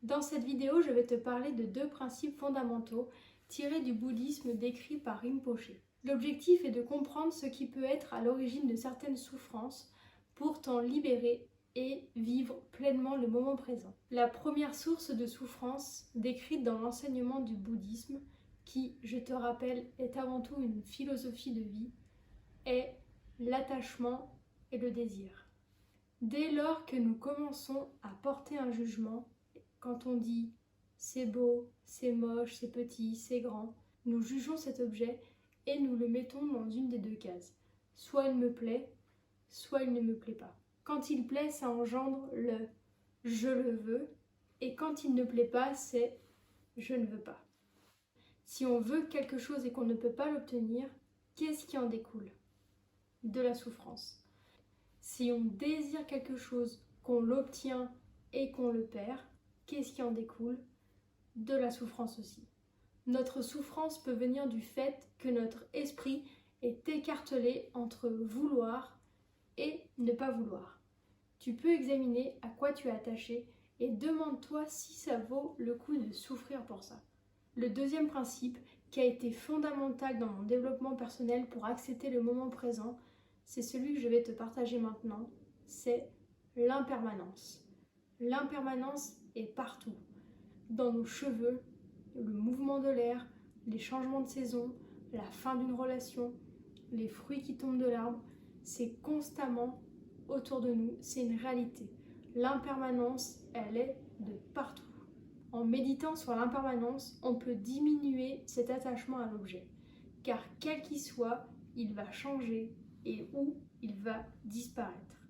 Dans cette vidéo, je vais te parler de deux principes fondamentaux tirés du bouddhisme décrit par Rinpoché. L'objectif est de comprendre ce qui peut être à l'origine de certaines souffrances pour t'en libérer et vivre pleinement le moment présent. La première source de souffrance décrite dans l'enseignement du bouddhisme, qui, je te rappelle, est avant tout une philosophie de vie, est l'attachement et le désir. Dès lors que nous commençons à porter un jugement, quand on dit c'est beau, c'est moche, c'est petit, c'est grand, nous jugeons cet objet et nous le mettons dans une des deux cases. Soit il me plaît, soit il ne me plaît pas. Quand il plaît, ça engendre le je le veux, et quand il ne plaît pas, c'est je ne veux pas. Si on veut quelque chose et qu'on ne peut pas l'obtenir, qu'est-ce qui en découle? De la souffrance. Si on désire quelque chose, qu'on l'obtient et qu'on le perd, qu'est-ce qui en découle? De la souffrance aussi. Notre souffrance peut venir du fait que notre esprit est écartelé entre vouloir et ne pas vouloir. Tu peux examiner à quoi tu es attaché et demande-toi si ça vaut le coup de souffrir pour ça. Le deuxième principe, qui a été fondamental dans mon développement personnel pour accepter le moment présent, c'est celui que je vais te partager maintenant, c'est l'impermanence. L'impermanence est partout, dans nos cheveux, le mouvement de l'air, les changements de saison, la fin d'une relation, les fruits qui tombent de l'arbre, c'est constamment autour de nous, c'est une réalité. L'impermanence, elle est de partout. En méditant sur l'impermanence, on peut diminuer cet attachement à l'objet, car quel qu'il soit, il va changer et où il va disparaître.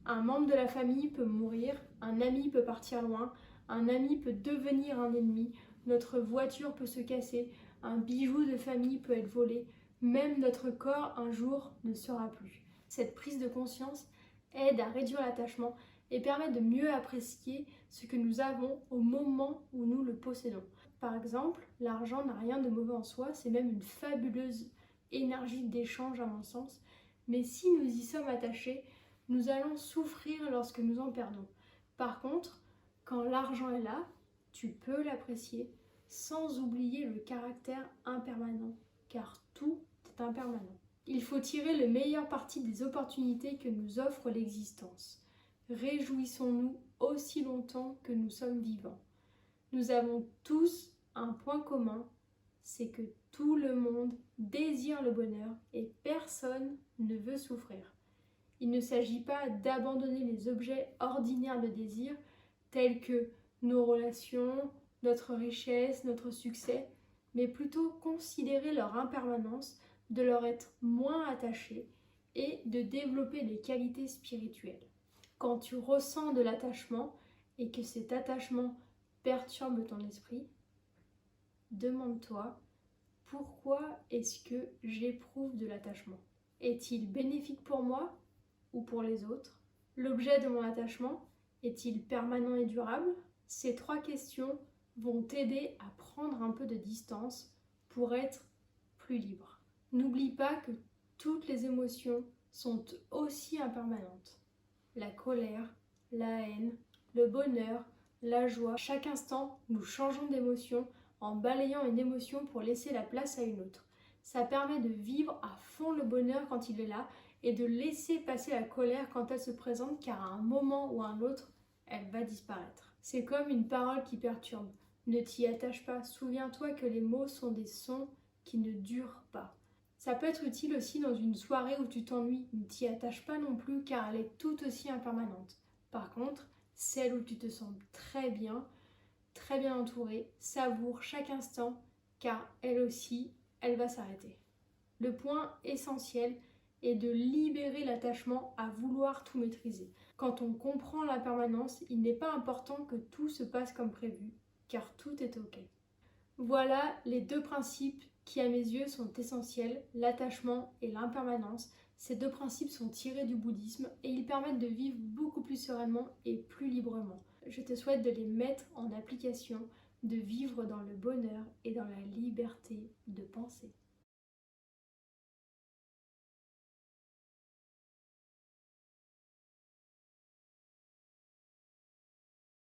Un membre de la famille peut mourir, un ami peut partir loin, un ami peut devenir un ennemi, notre voiture peut se casser, un bijou de famille peut être volé, même notre corps un jour ne sera plus. Cette prise de conscience aide à réduire l'attachement et permet de mieux apprécier ce que nous avons au moment où nous le possédons. Par exemple, l'argent n'a rien de mauvais en soi, c'est même une fabuleuse énergie d'échange à mon sens, mais si nous y sommes attachés, nous allons souffrir lorsque nous en perdons. Par contre, quand l'argent est là, tu peux l'apprécier sans oublier le caractère impermanent, car tout est impermanent. Il faut tirer le meilleur parti des opportunités que nous offre l'existence. Réjouissons-nous aussi longtemps que nous sommes vivants. Nous avons tous un point commun, c'est que tout le monde désire le bonheur et personne ne veut souffrir. Il ne s'agit pas d'abandonner les objets ordinaires de désir, tels que nos relations, notre richesse, notre succès, mais plutôt considérer leur impermanence, de leur être moins attaché et de développer des qualités spirituelles. Quand tu ressens de l'attachement et que cet attachement perturbe ton esprit, demande-toi pourquoi est-ce que j'éprouve de l'attachement? Est-il bénéfique pour moi ou pour les autres? L'objet de mon attachement est-il permanent et durable? Ces trois questions vont t'aider à prendre un peu de distance pour être plus libre. N'oublie pas que toutes les émotions sont aussi impermanentes. La colère, la haine, le bonheur, la joie. Chaque instant, nous changeons d'émotion en balayant une émotion pour laisser la place à une autre. Ça permet de vivre à fond le bonheur quand il est là et de laisser passer la colère quand elle se présente, car à un moment ou à un autre, elle va disparaître. C'est comme une parole qui perturbe. Ne t'y attache pas. Souviens-toi que les mots sont des sons qui ne durent pas. Ça peut être utile aussi dans une soirée où tu t'ennuies. Ne t'y attache pas non plus, car elle est tout aussi impermanente. Par contre, celle où tu te sens très bien entourée, savoure chaque instant, car elle aussi, elle va s'arrêter. Le point essentiel est de libérer l'attachement à vouloir tout maîtriser. Quand on comprend l'impermanence, il n'est pas important que tout se passe comme prévu, car tout est ok. Voilà les deux principes qui, à mes yeux, sont essentiels, l'attachement et l'impermanence. Ces deux principes sont tirés du bouddhisme et ils permettent de vivre beaucoup plus sereinement et plus librement. Je te souhaite de les mettre en application, de vivre dans le bonheur et dans la liberté de penser.